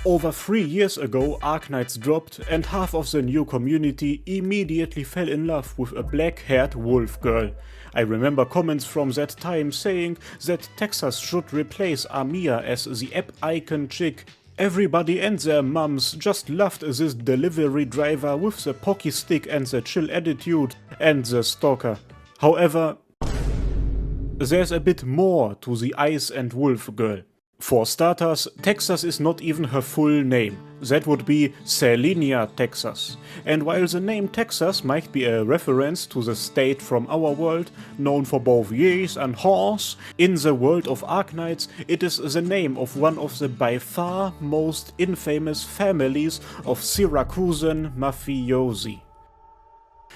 Over 3 years ago, Arknights dropped, and half of the new community immediately fell in love with a black-haired wolf girl. I remember comments from that time saying that Texas should replace Amia as the app icon chick. Everybody and their mums just loved this delivery driver with the pocky stick and the chill attitude, and the stalker. However, there's a bit more to the Ice and Wolf girl. For starters, Texas is not even her full name. That would be Selenia Texas. And while the name Texas might be a reference to the state from our world, known for both yeas and haws, in the world of Arknights it is the name of one of the by far most infamous families of Syracusan mafiosi.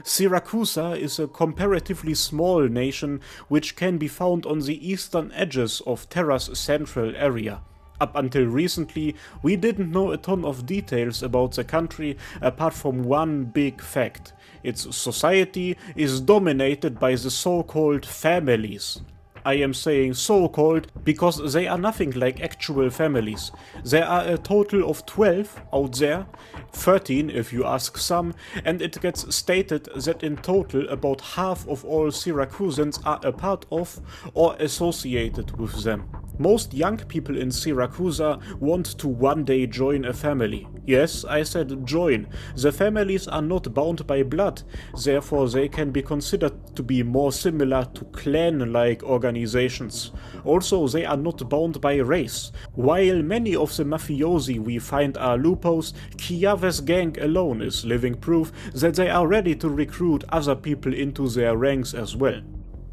Syracusa is a comparatively small nation which can be found on the eastern edges of Terra's central area. Up until recently, we didn't know a ton of details about the country apart from one big fact. Its society is dominated by the so-called families. I am saying so-called because they are nothing like actual families. There are a total of 12 out there, 13 if you ask some, and it gets stated that in total about half of all Syracusans are a part of or associated with them. Most young people in Syracusa want to one day join a family. Yes, I said join. The families are not bound by blood, therefore they can be considered to be more similar to clan-like organizations. Also, they are not bound by race. While many of the mafiosi we find are lupos, Chiave's gang alone is living proof that they are ready to recruit other people into their ranks as well.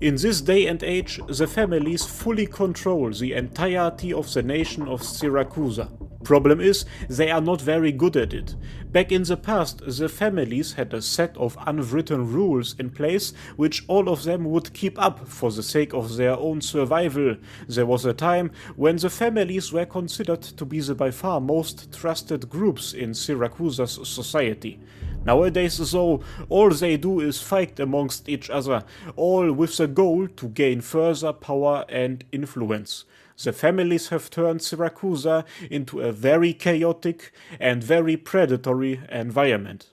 In this day and age, the families fully control the entirety of the nation of Syracusa. Problem is, they are not very good at it. Back in the past, the families had a set of unwritten rules in place which all of them would keep up for the sake of their own survival. There was a time when the families were considered to be the by far most trusted groups in Syracusa's society. Nowadays, though, all they do is fight amongst each other, all with the goal to gain further power and influence. The families have turned Syracusa into a very chaotic and very predatory environment.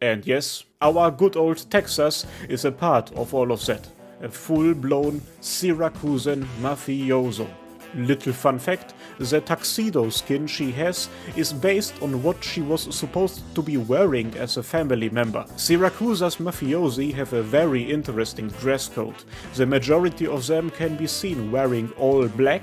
And yes, our good old Texas is a part of all of that. A full-blown Syracusan mafioso. Little fun fact, the tuxedo skin she has is based on what she was supposed to be wearing as a family member. Syracusa's mafiosi have a very interesting dress code. The majority of them can be seen wearing all black.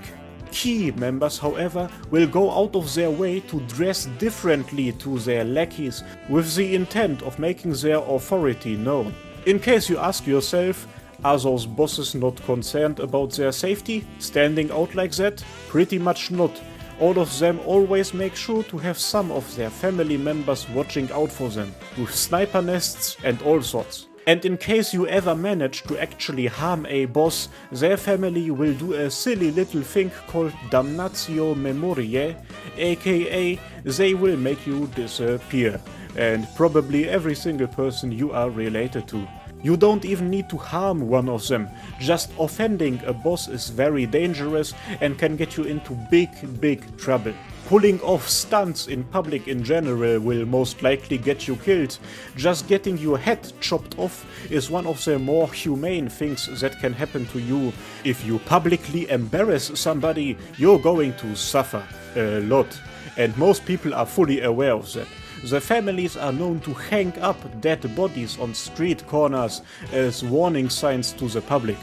Key members, however, will go out of their way to dress differently to their lackeys with the intent of making their authority known. In case you ask yourself, are those bosses not concerned about their safety, standing out like that? Pretty much not. All of them always make sure to have some of their family members watching out for them, with sniper nests and all sorts. And in case you ever manage to actually harm a boss, their family will do a silly little thing called damnatio memoriae, aka they will make you disappear, and probably every single person you are related to. You don't even need to harm one of them, just offending a boss is very dangerous and can get you into big trouble. Pulling off stunts in public in general will most likely get you killed. Just getting your head chopped off is one of the more humane things that can happen to you. If you publicly embarrass somebody, you're going to suffer a lot, and most people are fully aware of that. The families are known to hang up dead bodies on street corners as warning signs to the public.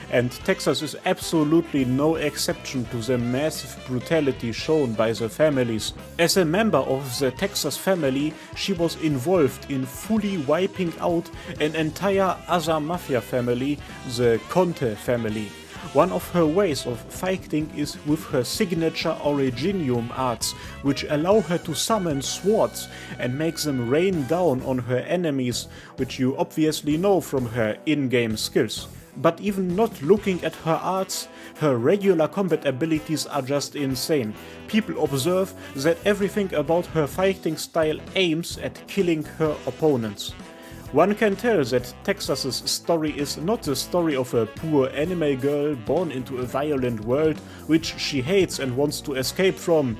And Texas is absolutely no exception to the massive brutality shown by the families. As a member of the Texas family, she was involved in fully wiping out an entire other mafia family, the Conte family. One of her ways of fighting is with her signature Originium arts, which allow her to summon swords and make them rain down on her enemies, which you obviously know from her in-game skills. But even not looking at her arts, her regular combat abilities are just insane. People observe that everything about her fighting style aims at killing her opponents. One can tell that Texas's story is not the story of a poor anime girl born into a violent world which she hates and wants to escape from.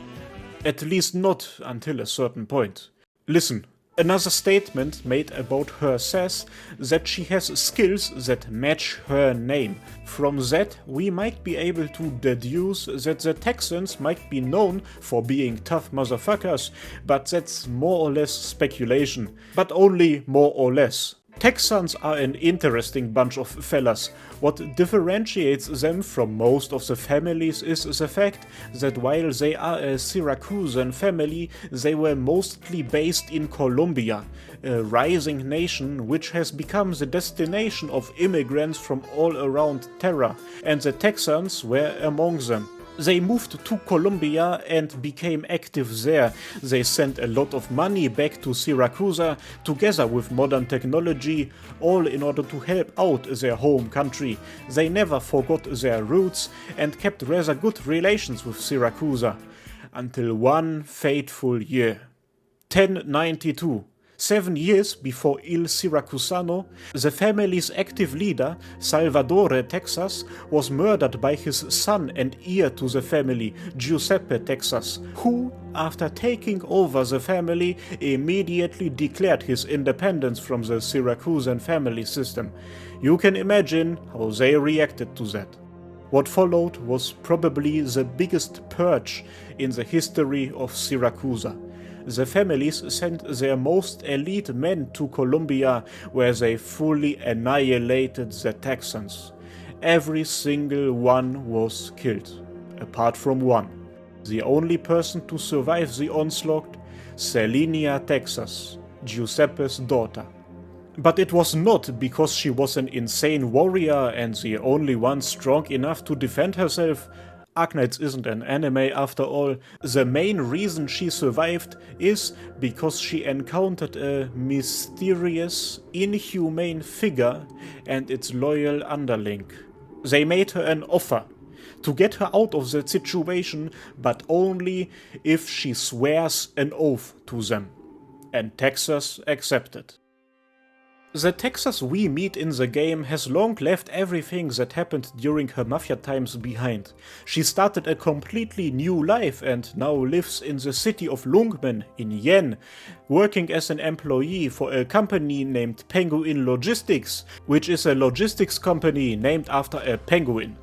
At least not until a certain point. Listen, another statement made about her says that she has skills that match her name. From that, we might be able to deduce that the Texans might be known for being tough motherfuckers, but that's more or less speculation. But only more or less. Texans are an interesting bunch of fellas. What differentiates them from most of the families is the fact that while they are a Syracusan family, they were mostly based in Colombia, a rising nation which has become the destination of immigrants from all around Terra, and the Texans were among them. They moved to Colombia and became active there. They sent a lot of money back to Siracusa, together with modern technology, all in order to help out their home country. They never forgot their roots and kept rather good relations with Siracusa. Until one fateful year. 1092. 7 years before Il Siracusano, the family's active leader, Salvadore Texas, was murdered by his son and heir to the family, Giuseppe Texas, who, after taking over the family, immediately declared his independence from the Syracusan family system. You can imagine how they reacted to that. What followed was probably the biggest purge in the history of Siracusa. The families sent their most elite men to Colombia, where they fully annihilated the Texans. Every single one was killed, apart from one. The only person to survive the onslaught, Selenia Texas, Giuseppe's daughter. But it was not because she was an insane warrior and the only one strong enough to defend herself. Arknights isn't an anime after all. The main reason she survived is because she encountered a mysterious, inhumane figure and its loyal underling. They made her an offer to get her out of that situation, but only if she swears an oath to them. And Texas accepted. The Texas we meet in the game has long left everything that happened during her mafia times behind. She started a completely new life and now lives in the city of Lungmen in Yen, working as an employee for a company named Penguin Logistics, which is a logistics company named after a penguin.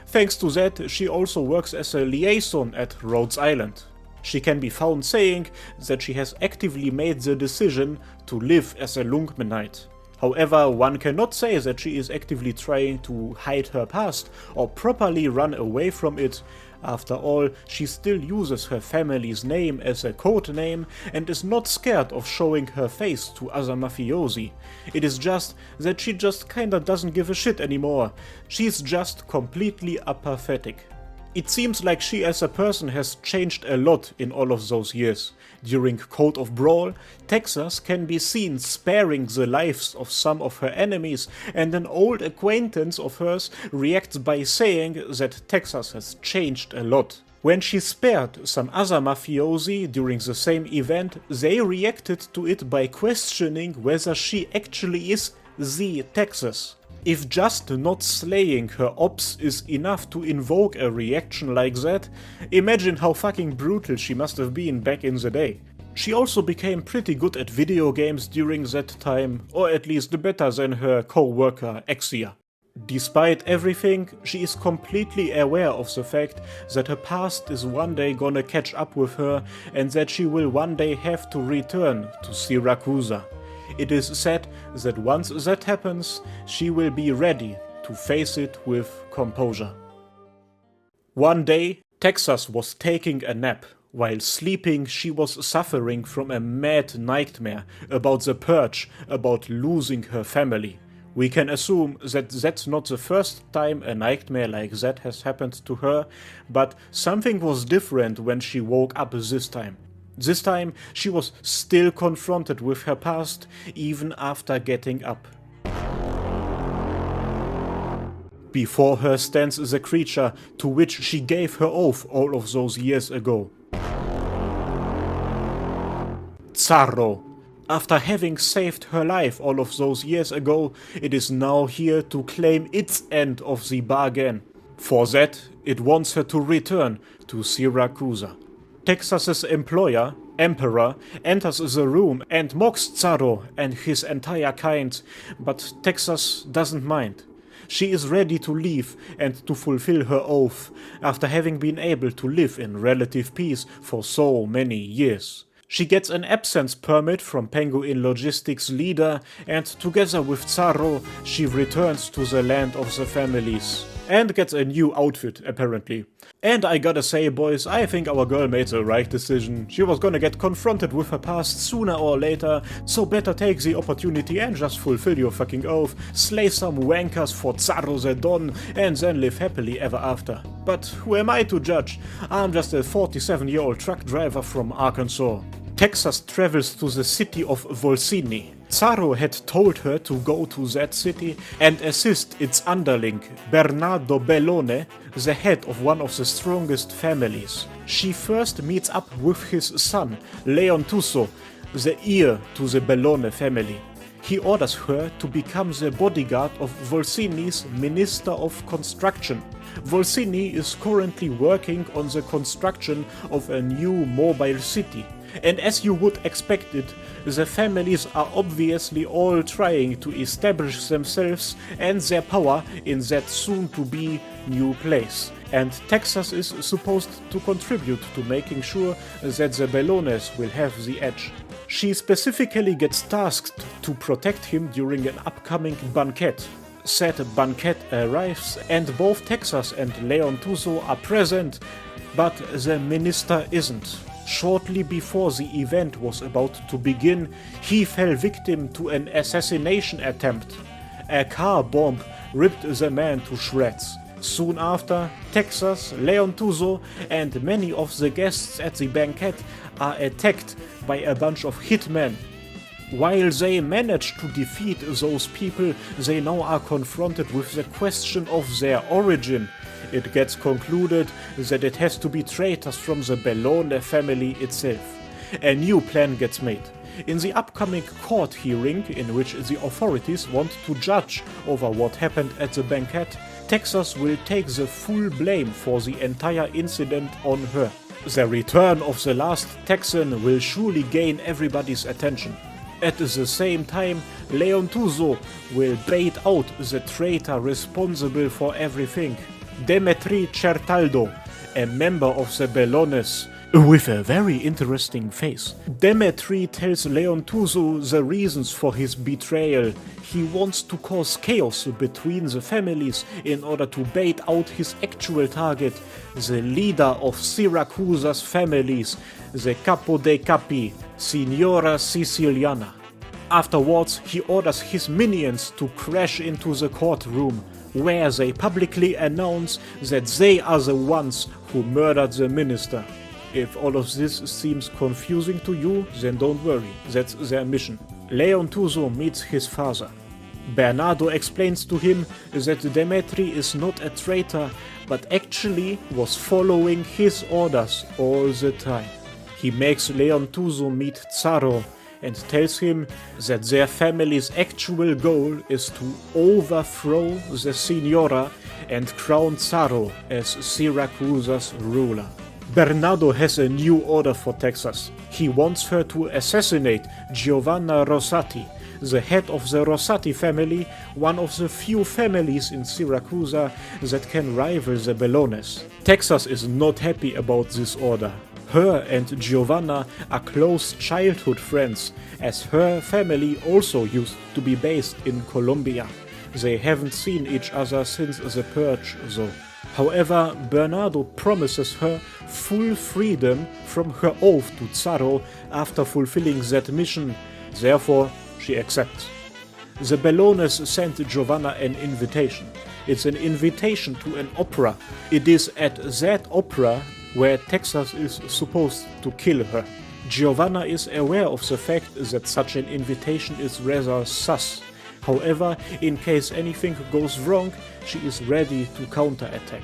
Thanks to that, she also works as a liaison at Rhodes Island. She can be found saying that she has actively made the decision to live as a Lungmenite. However, one cannot say that she is actively trying to hide her past or properly run away from it. After all, she still uses her family's name as a code name and is not scared of showing her face to other mafiosi. It is just that she just kinda doesn't give a shit anymore. She's just completely apathetic. It seems like she as a person has changed a lot in all of those years. During Code of Brawl, Texas can be seen sparing the lives of some of her enemies, and an old acquaintance of hers reacts by saying that Texas has changed a lot. When she spared some other mafiosi during the same event, they reacted to it by questioning whether she actually is the Texas. If just not slaying her ops is enough to invoke a reaction like that, imagine how fucking brutal she must have been back in the day. She also became pretty good at video games during that time, or at least better than her co-worker Exia. Despite everything, she is completely aware of the fact that her past is one day gonna catch up with her and that she will one day have to return to Siracusa. It is said that once that happens, she will be ready to face it with composure. One day, Texas was taking a nap. While sleeping, she was suffering from a mad nightmare about the purge, about losing her family. We can assume that that's not the first time a nightmare like that has happened to her, but something was different when she woke up this time. This time, she was still confronted with her past, even after getting up. Before her stands the creature to which she gave her oath all of those years ago. Zarro. After having saved her life all of those years ago, it is now here to claim its end of the bargain. For that, it wants her to return to Siracusa. Texas's employer, Emperor, enters the room and mocks Xaro and his entire kind, but Texas doesn't mind. She is ready to leave and to fulfill her oath, after having been able to live in relative peace for so many years. She gets an absence permit from Penguin Logistics' leader, and together with Xaro, she returns to the land of the families. And gets a new outfit, apparently. And I gotta say, boys, I think our girl made the right decision. She was gonna get confronted with her past sooner or later, so better take the opportunity and just fulfill your fucking oath, slay some wankers for Xaro the Don, and then live happily ever after. But who am I to judge? I'm just a 47-year-old truck driver from Arkansas. Texas travels to the city of Volsini. Xaro had told her to go to that city and assist its underling, Bernardo Bellone, the head of one of the strongest families. She first meets up with his son, Leontuso, the heir to the Bellone family. He orders her to become the bodyguard of Volsini's Minister of Construction. Volsini is currently working on the construction of a new mobile city. And as you would expect it, the families are obviously all trying to establish themselves and their power in that soon-to-be new place. And Texas is supposed to contribute to making sure that the Bellones will have the edge. She specifically gets tasked to protect him during an upcoming banquet. Said banquet arrives and both Texas and Leontuso are present, but the minister isn't. Shortly before the event was about to begin, he fell victim to an assassination attempt. A car bomb ripped the man to shreds. Soon after, Texas, Leontuso, and many of the guests at the banquet are attacked by a bunch of hitmen. While they manage to defeat those people, they now are confronted with the question of their origin. It gets concluded that it has to be traitors from the Bellone family itself. A new plan gets made. In the upcoming court hearing, in which the authorities want to judge over what happened at the banquet, Texas will take the full blame for the entire incident on her. The return of the last Texan will surely gain everybody's attention. At the same time, Leontuso will bait out the traitor responsible for everything. Demetri Certaldo, a member of the Bellones, with a very interesting face. Demetri tells Leontuso the reasons for his betrayal. He wants to cause chaos between the families in order to bait out his actual target, the leader of Syracusa's families, the Capo dei Capi, Signora Siciliana. Afterwards, he orders his minions to crash into the courtroom, where they publicly announce that they are the ones who murdered the minister. If all of this seems confusing to you, then don't worry, that's their mission. Leontuso meets his father. Bernardo explains to him that Demetri is not a traitor, but actually was following his orders all the time. He makes Leontuso meet Xaro and tells him that their family's actual goal is to overthrow the Signora and crown Xaro as Syracusa's ruler. Bernardo has a new order for Texas. He wants her to assassinate Giovanna Rosati, the head of the Rosati family, one of the few families in Syracusa that can rival the Bellones. Texas is not happy about this order. Her and Giovanna are close childhood friends, as her family also used to be based in Colombia. They haven't seen each other since the Purge, though. However, Bernardo promises her full freedom from her oath to Xaro after fulfilling that mission, therefore she accepts. The Bellones sent Giovanna an invitation. It's an invitation to an opera. It is at that opera where Texas is supposed to kill her. Giovanna is aware of the fact that such an invitation is rather sus. However, in case anything goes wrong, she is ready to counterattack.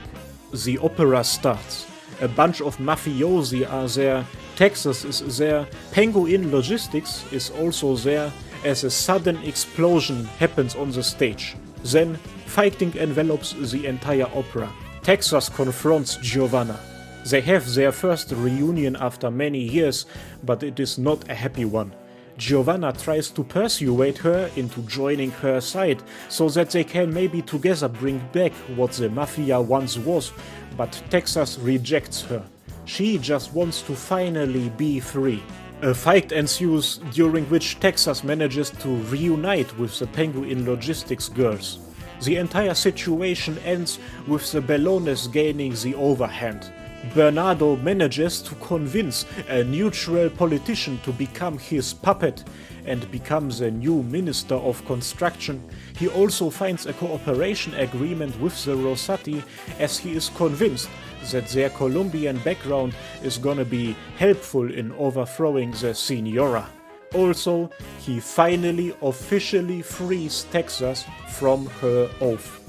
The opera starts. A bunch of mafiosi are there, Texas is there, Penguin Logistics is also there, as a sudden explosion happens on the stage. Then, fighting envelops the entire opera. Texas confronts Giovanna. They have their first reunion after many years, but it is not a happy one. Giovanna tries to persuade her into joining her side, so that they can maybe together bring back what the Mafia once was, but Texas rejects her. She just wants to finally be free. A fight ensues, during which Texas manages to reunite with the Penguin Logistics girls. The entire situation ends with the Bellones gaining the overhand. Bernardo manages to convince a neutral politician to become his puppet and becomes the new Minister of Construction. He also finds a cooperation agreement with the Rosati, as he is convinced that their Colombian background is gonna be helpful in overthrowing the Senora. Also, he finally officially frees Texas from her oath.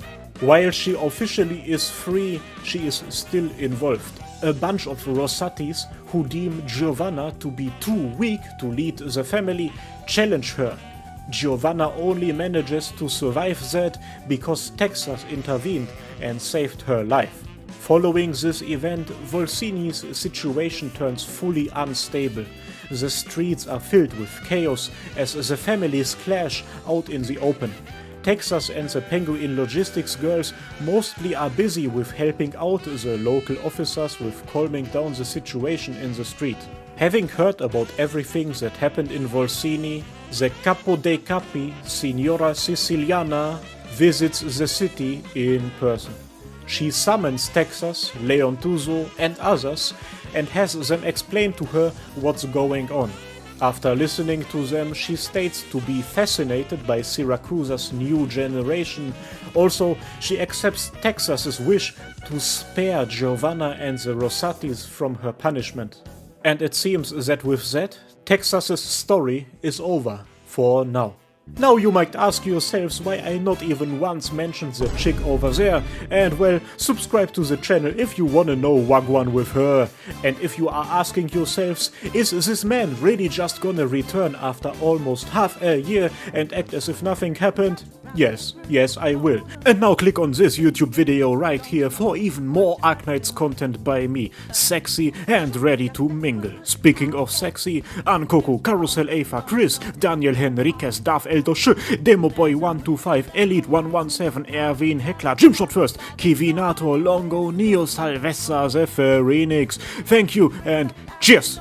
While she officially is free, she is still involved. A bunch of Rosatis who deem Giovanna to be too weak to lead the family challenge her. Giovanna only manages to survive that because Texas intervened and saved her life. Following this event, Volsini's situation turns fully unstable. The streets are filled with chaos as the families clash out in the open. Texas and the Penguin Logistics girls mostly are busy with helping out the local officers with calming down the situation in the street. Having heard about everything that happened in Volsini, the Capo dei Capi, Signora Siciliana, visits the city in person. She summons Texas, Leontuso and others and has them explain to her what's going on. After listening to them, she states to be fascinated by Syracusa's new generation. Also, she accepts Texas's wish to spare Giovanna and the Rosatis from her punishment. And it seems that with that, Texas's story is over for now. Now you might ask yourselves why I not even once mentioned the chick over there, and well, subscribe to the channel if you wanna know wagwan with her. And if you are asking yourselves, is this man really just gonna return after almost half a year and act as if nothing happened? Yes, I will. And now click on this YouTube video right here for even more Arknights content by me, sexy and ready to mingle. Speaking of sexy, Ankoko, Carousel Ava, Chris, Daniel Henriquez, Darth Eldosh, Demoboy125, Elite 117, Erwin Heckler, Gymshot First, Kivinator, Longo, Neo Salvessa, the Phoenix. Thank you and cheers!